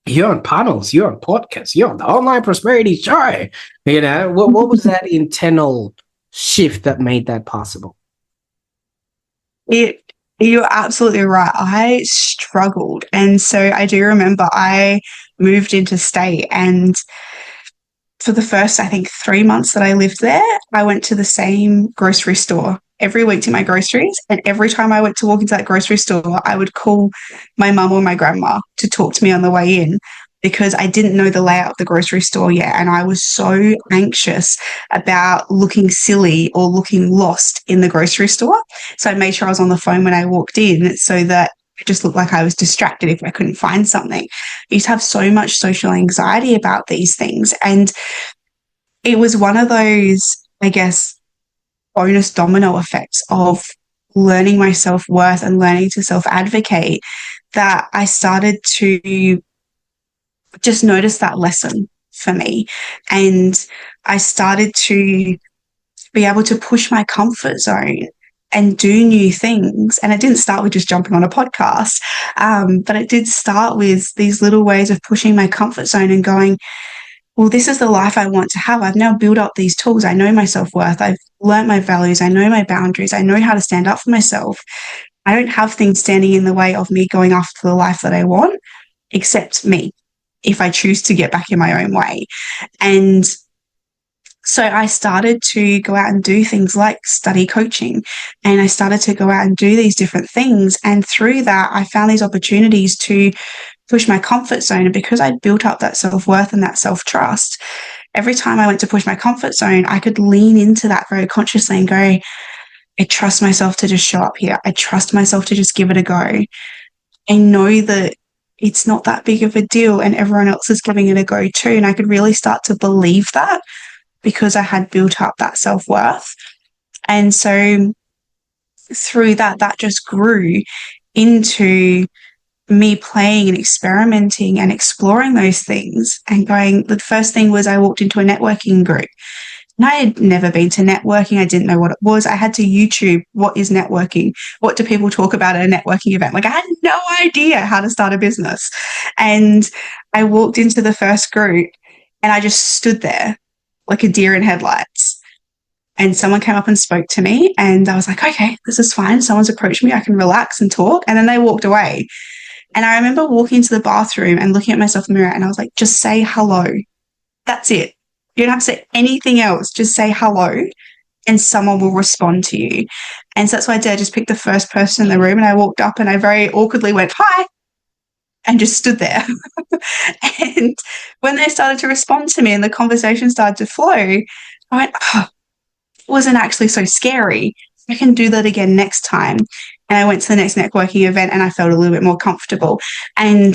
you're on panels, you're on podcasts, you're on the Online Prosperity Show. What was that internal shift that made that possible? You're absolutely right. I struggled. And so I do remember I moved interstate, and for the first, I think, 3 months that I lived there, I went to the same grocery store every week to my groceries. And every time I went to walk into that grocery store, I would call my mum or my grandma to talk to me on the way in, because I didn't know the layout of the grocery store yet. And I was so anxious about looking silly or looking lost in the grocery store. So I made sure I was on the phone when I walked in, so that it just looked like I was distracted if I couldn't find something. I used to have so much social anxiety about these things. And it was one of those, I guess, bonus domino effects of learning my self-worth and learning to self-advocate, that I started to just notice that lesson for me. And I started to be able to push my comfort zone and do new things. And it didn't start with just jumping on a podcast, but it did start with these little ways of pushing my comfort zone and going, well, this is the life I want to have. I've now built up these tools. I know my self-worth. I've learned my values. I know my boundaries. I know how to stand up for myself. I don't have things standing in the way of me going after the life that I want, except me, if I choose to get back in my own way. And so I started to go out and do things like study coaching, and I started to go out and do these different things. And through that, I found these opportunities to push my comfort zone. And because I'd built up that self-worth and that self-trust, every time I went to push my comfort zone, I could lean into that very consciously and go, I trust myself to just show up here. I trust myself to just give it a go. I know that it's not that big of a deal and everyone else is giving it a go too. And I could really start to believe that, because I had built up that self-worth. And so through that, that just grew into me playing and experimenting and exploring those things and going. The first thing was I walked into a networking group. And I had never been to networking. I didn't know what it was. I had to YouTube, what is networking? What do people talk about at a networking event? Like, I had no idea how to start a business. And I walked into the first group and I just stood there like a deer in headlights. And someone came up and spoke to me, and I was like, okay, this is fine. Someone's approached me. I can relax and talk. And then they walked away. And I remember walking into the bathroom and looking at myself in the mirror, and I was like, just say hello. That's it. You don't have to say anything else. Just say hello and someone will respond to you. And so that's what I did. I just picked the first person in the room and I walked up and I very awkwardly went, hi, and just stood there. And when they started to respond to me and the conversation started to flow, I went, oh, it wasn't actually so scary. I can do that again next time. And I went to the next networking event and I felt a little bit more comfortable. And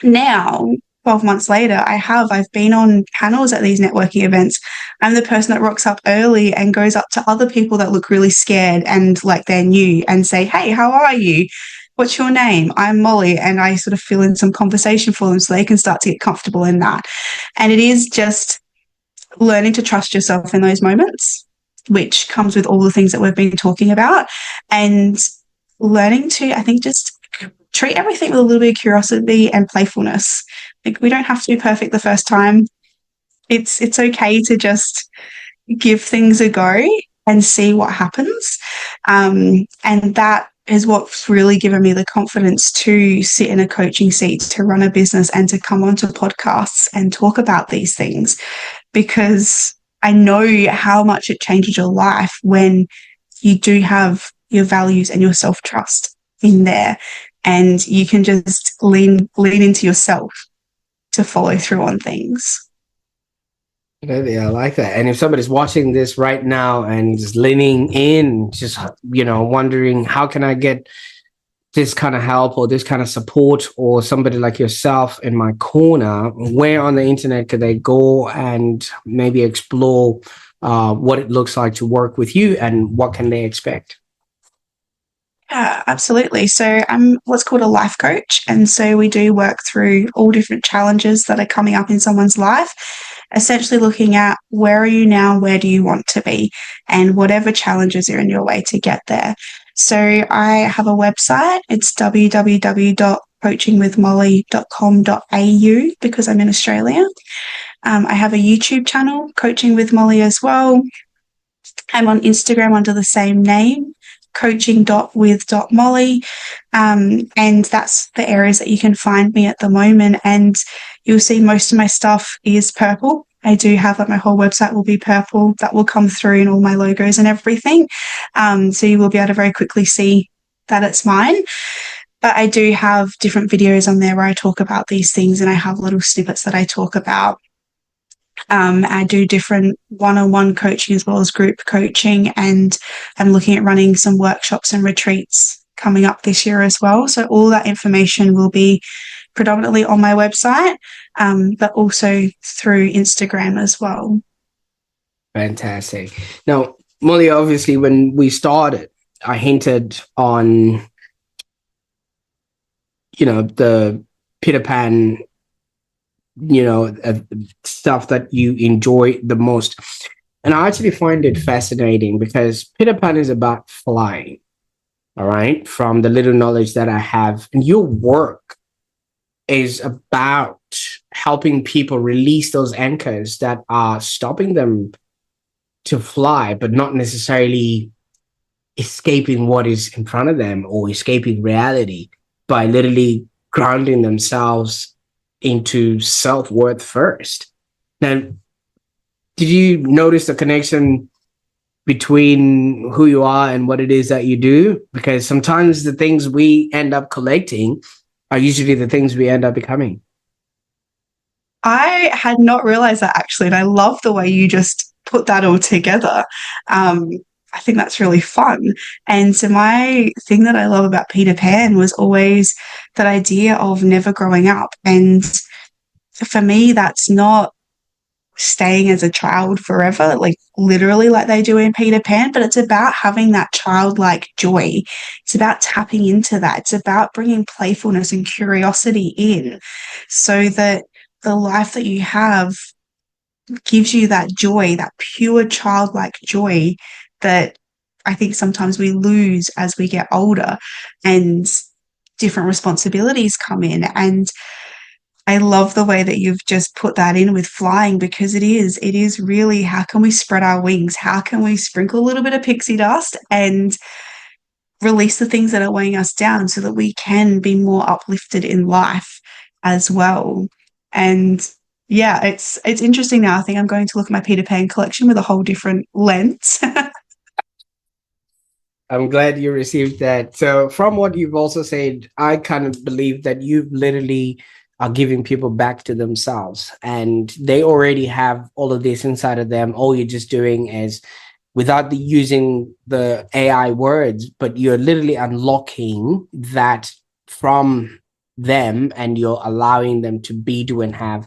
now, 12 months later, I've been on panels at these networking events. I'm the person that rocks up early and goes up to other people that look really scared and like they're new and say, hey, how are you? What's your name? I'm Molly. And I sort of fill in some conversation for them so they can start to get comfortable in that. And it is just learning to trust yourself in those moments, which comes with all the things that we've been talking about, and learning to, I think, just treat everything with a little bit of curiosity and playfulness. Like, we don't have to be perfect the first time. It's okay to just give things a go and see what happens. And that is what's really given me the confidence to sit in a coaching seat, to run a business, and to come onto podcasts and talk about these things, because I know how much it changes your life when you do have your values and your self-trust in there, and you can just lean into yourself to follow through on things. Yeah, I like that. And if somebody's watching this right now and just leaning in, just, wondering how can I get this kind of help or this kind of support, or somebody like yourself in my corner, where on the internet could they go and maybe explore what it looks like to work with you, and what can they expect? Yeah, absolutely. So I'm what's called a life coach. And so we do work through all different challenges that are coming up in someone's life, essentially looking at where are you now, where do you want to be, and whatever challenges are in your way to get there. So I have a website. It's www.coachingwithmolly.com.au, because I'm in Australia. I have a YouTube channel, Coaching with Molly, as well. I'm on Instagram under the same name, coaching.with.molly. And that's the areas that you can find me at the moment. And you'll see most of my stuff is purple. I do have my whole website will be purple. That will come through in all my logos and everything. So you will be able to very quickly see that it's mine. But I do have different videos on there where I talk about these things, and I have little snippets that I talk about. I do different one-on-one coaching as well as group coaching, and I'm looking at running some workshops and retreats coming up this year as well. So all that information will be predominantly on my website, but also through Instagram as well. Fantastic. Now, Molly, obviously, when we started, I hinted on, the Peter Pan, stuff that you enjoy the most. And I actually find it fascinating because Peter Pan is about flying, all right, from the little knowledge that I have. And your work is about helping people release those anchors that are stopping them to fly, but not necessarily escaping what is in front of them or escaping reality, by literally grounding themselves into self-worth first. Now, did you notice the connection between who you are and what it is that you do? Because sometimes the things we end up collecting are usually the things we end up becoming. I had not realized that, actually, and I love the way you just put that all together. I think that's really fun. And so my thing that I love about Peter Pan was always that idea of never growing up. And for me, that's not staying as a child forever, like literally like they do in Peter Pan, but it's about having that childlike joy. It's about tapping into that. It's about bringing playfulness and curiosity in, so that the life that you have gives you that joy, that pure childlike joy that I think sometimes we lose as we get older and different responsibilities come in. And I love the way that you've just put that in with flying, because it is really, how can we spread our wings? How can we sprinkle a little bit of pixie dust and release the things that are weighing us down so that we can be more uplifted in life as well? And Yeah, it's interesting now. I think I'm going to look at my Peter Pan collection with a whole different lens. I'm glad you received that. So, from what you've also said, I kind of believe that you literally are giving people back to themselves and they already have all of this inside of them. All you're just doing is without using the AI words, but you're literally unlocking that from them and you're allowing them to be, do, and have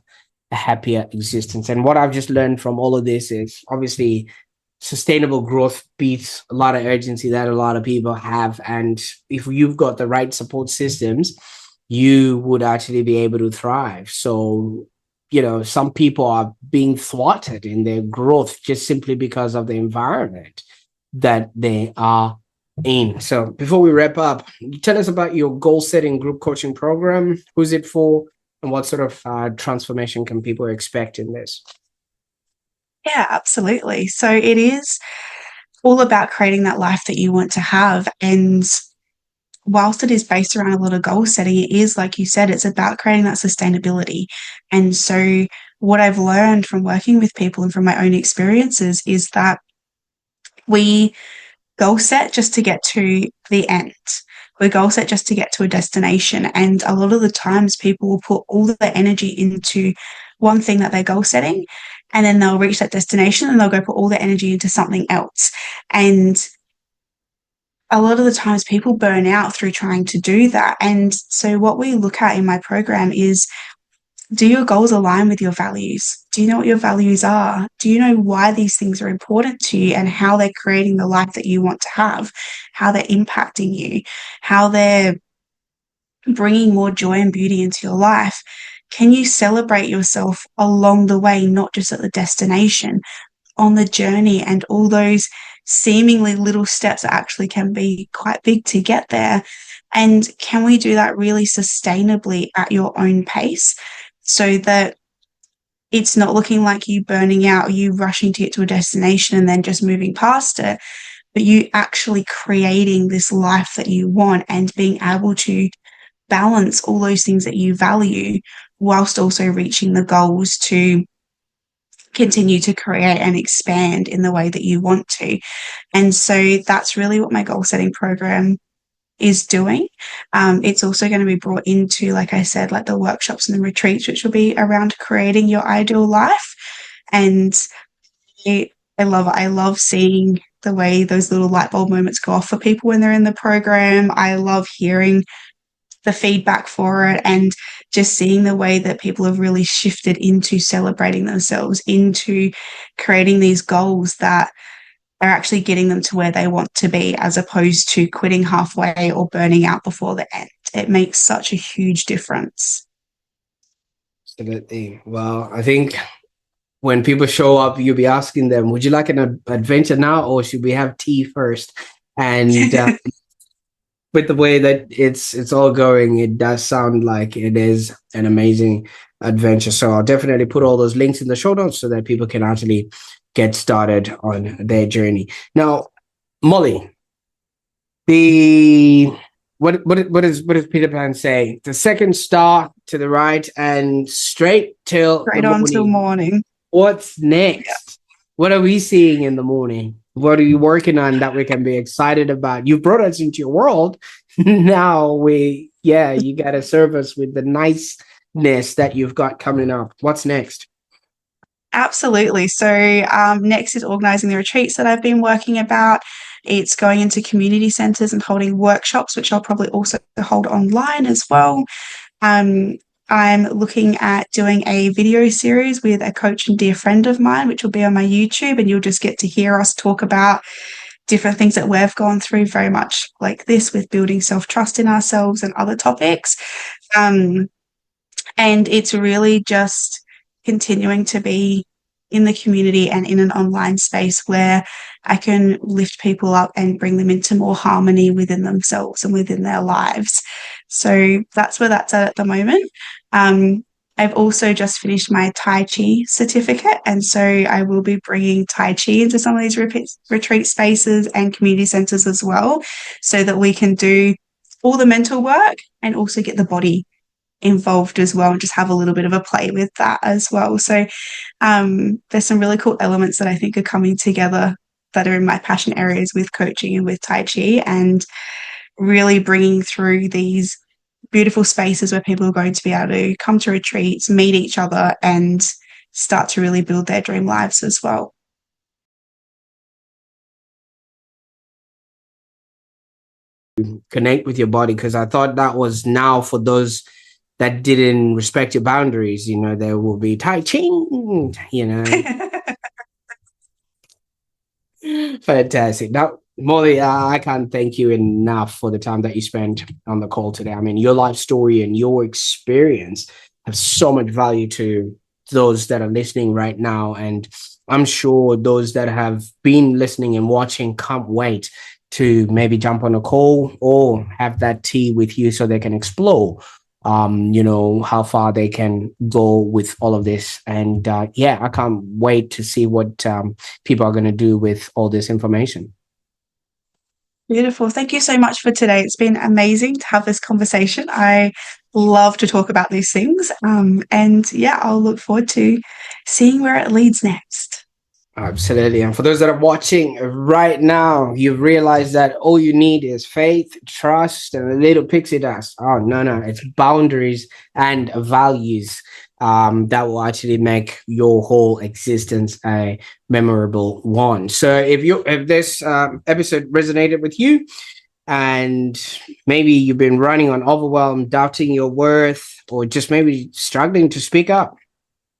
a happier existence. And what I've just learned from all of this is obviously sustainable growth beats a lot of urgency that a lot of people have. And if you've got the right support systems, you would actually be able to thrive. So, some people are being thwarted in their growth just simply because of the environment that they are in. So, before we wrap up, tell us about your goal setting group coaching program. Who's it for? And what sort of transformation can people expect in this? Yeah, absolutely. So it is all about creating that life that you want to have. And whilst it is based around a lot of goal setting, it is, like you said, it's about creating that sustainability. And so, what I've learned from working with people and from my own experiences is that we goal set just to get to the end. We goal set just to get to a destination. And a lot of the times, people will put all their energy into one thing that they're goal setting, and then they'll reach that destination and they'll go put all their energy into something else. And a lot of the times people burn out through trying to do that. And so what we look at in my program is, do your goals align with your values? Do you know what your values are? Do you know why these things are important to you and how they're creating the life that you want to have, how they're impacting you, how they're bringing more joy and beauty into your life? Can you celebrate yourself along the way, not just at the destination, on the journey, and all those seemingly little steps that actually can be quite big to get there? And can we do that really sustainably at your own pace so that it's not looking like you burning out, you rushing to get to a destination and then just moving past it, but you actually creating this life that you want and being able to balance all those things that you value whilst also reaching the goals to continue to create and expand in the way that you want to. And so that's really what my goal setting program is doing. It's also going to be brought into, like I said, like the workshops and the retreats, which will be around creating your ideal life. And I love it. I love seeing the way those little light bulb moments go off for people when they're in the program. I love hearing the feedback for it and just seeing the way that people have really shifted into celebrating themselves, into creating these goals that are actually getting them to where they want to be, as opposed to quitting halfway or burning out before the end. It makes such a huge difference. Absolutely. Well, I think when people show up, you'll be asking them, would you like an adventure now or should we have tea first? And with the way that it's all going, it does sound like it is an amazing adventure. So I'll definitely put all those links in the show notes so that people can actually get started on their journey. Now, Molly, the what does Peter Pan say? The second star to the right and straight till the Right on till morning. morning. What's next? What are we seeing in the morning? What are you working on that we can be excited about? You brought us into your world. Now you got to serve us with the niceness that you've got coming up. What's next? Absolutely. So next is organising the retreats that I've been working about. It's going into community centres and holding workshops, which I'll probably also hold online as well. Um, I'm looking at doing a video series with a coach and dear friend of mine, which will be on my YouTube, and you'll just get to hear us talk about different things that we've gone through, very much like this, with building self-trust in ourselves and other topics. And it's really just continuing to be in the community and in an online space where I can lift people up and bring them into more harmony within themselves and within their lives. So that's where that's at the moment. I've also just finished my Tai Chi certificate, and so I will be bringing Tai Chi into some of these retreat spaces and community centres as well, so that we can do all the mental work and also get the body involved as well, and just have a little bit of a play with that as well. So there's some really cool elements that I think are coming together that are in my passion areas with coaching and with Tai Chi, and really bringing through these beautiful spaces where people are going to be able to come to retreats, meet each other, and start to really build their dream lives as well. Connect with your body, because I thought that was now for those that didn't respect your boundaries. You know, there will be Tai Chi, you know. Fantastic. Now, Molly, I can't thank you enough for the time that you spent on the call today. I mean, your life story and your experience have so much value to those that are listening right now. And I'm sure those that have been listening and watching can't wait to maybe jump on a call or have that tea with you so they can explore you know, how far they can go with all of this. And yeah, I can't wait to see what people are going to do with all this information. Beautiful. Thank you so much for today. It's been amazing to have this conversation. I love to talk about these things. And yeah, I'll look forward to seeing where it leads next. Absolutely. And for those that are watching right now, you've realized that all you need is faith, trust, and a little pixie dust. Oh, no. It's boundaries and values that will actually make your whole existence a memorable one. So if this episode resonated with you, and maybe you've been running on overwhelm, doubting your worth, or just maybe struggling to speak up,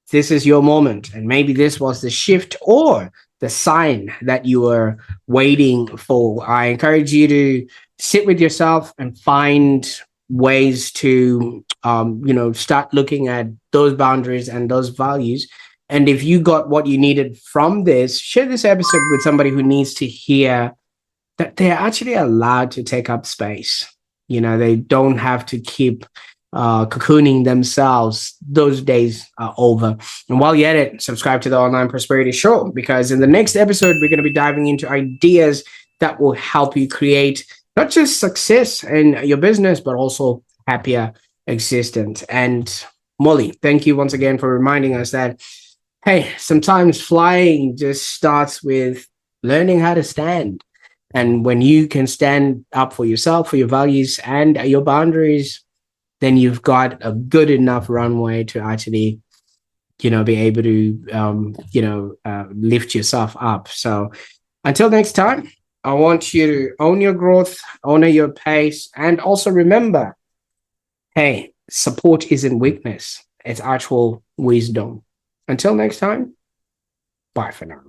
this is your moment. And maybe this was the shift or the sign that you were waiting for. I encourage you to sit with yourself and find ways to, you know, start looking at those boundaries and those values. And if you got what you needed from this, share this episode with somebody who needs to hear that they're actually allowed to take up space. You know, they don't have to keep cocooning themselves. Those days are over. And while you're at it, subscribe to the Online Prosperity Show, because in the next episode, we're going to be diving into ideas that will help you create not just success in your business, but also happier existence. And Molly, thank you once again for reminding us that, hey, sometimes flying just starts with learning how to stand. And when you can stand up for yourself, for your values and your boundaries, then you've got a good enough runway to actually, you know, be able to, lift yourself up. So until next time, I want you to own your growth, honor your pace, and also remember, hey, support isn't weakness. It's actual wisdom. Until next time, bye for now.